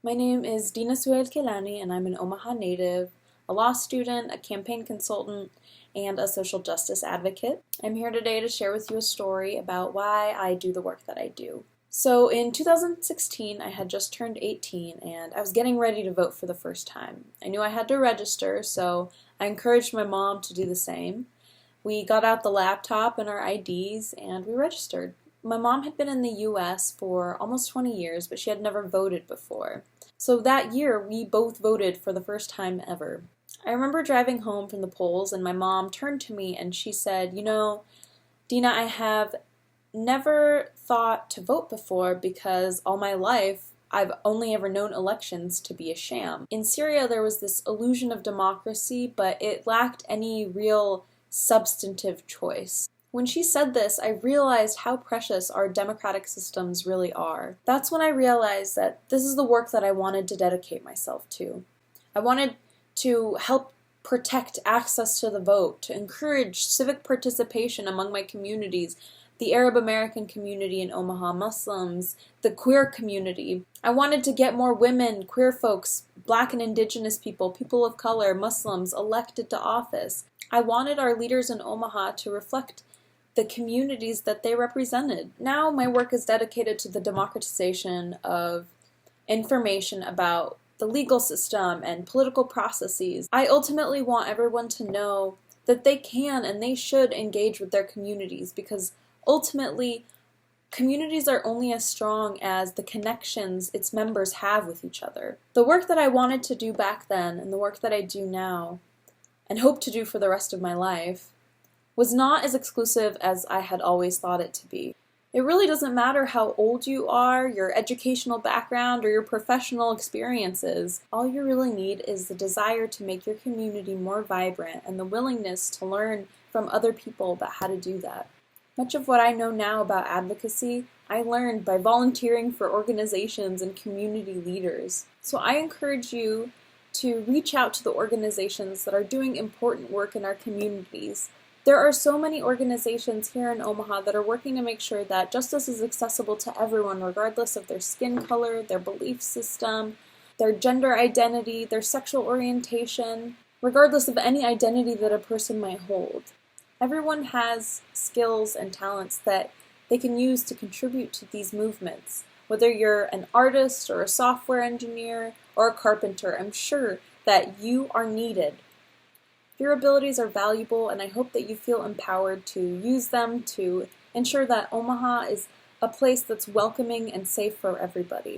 My name is Deena Kelani, and I'm an Omaha native, a law student, a campaign consultant, and a social justice advocate. I'm here today to share with you a story about why I do the work that I do. So in 2016, I had just turned 18, and I was getting ready to vote for the first time. I knew I had to register, so I encouraged my mom to do the same. We got out the laptop and our IDs, and we registered. My mom had been in the US for almost 20 years, but she had never voted before. So that year, we both voted for the first time ever. I remember driving home from the polls, and my mom turned to me and she said, Deena, I have never thought to vote before because all my life I've only ever known elections to be a sham. In Syria, there was this illusion of democracy, but it lacked any real substantive choice. When she said this, I realized how precious our democratic systems really are. That's when I realized that this is the work that I wanted to dedicate myself to. I wanted to help protect access to the vote, to encourage civic participation among my communities, the Arab American community in Omaha, Muslims, the queer community. I wanted to get more women, queer folks, Black and Indigenous people, people of color, Muslims elected to office. I wanted our leaders in Omaha to reflect the communities that they represented. Now my work is dedicated to the democratization of information about the legal system and political processes. I ultimately want everyone to know that they can and they should engage with their communities, because ultimately communities are only as strong as the connections its members have with each other. The work that I wanted to do back then and the work that I do now and hope to do for the rest of my life was not as exclusive as I had always thought it to be. It really doesn't matter how old you are, your educational background, or your professional experiences. All you really need is the desire to make your community more vibrant and the willingness to learn from other people about how to do that. Much of what I know now about advocacy, I learned by volunteering for organizations and community leaders. So I encourage you to reach out to the organizations that are doing important work in our communities. There are so many organizations here in Omaha that are working to make sure that justice is accessible to everyone, regardless of their skin color, their belief system, their gender identity, their sexual orientation, regardless of any identity that a person might hold. Everyone has skills and talents that they can use to contribute to these movements. Whether you're an artist or a software engineer or a carpenter, I'm sure that you are needed. Your abilities are valuable, and I hope that you feel empowered to use them to ensure that Omaha is a place that's welcoming and safe for everybody.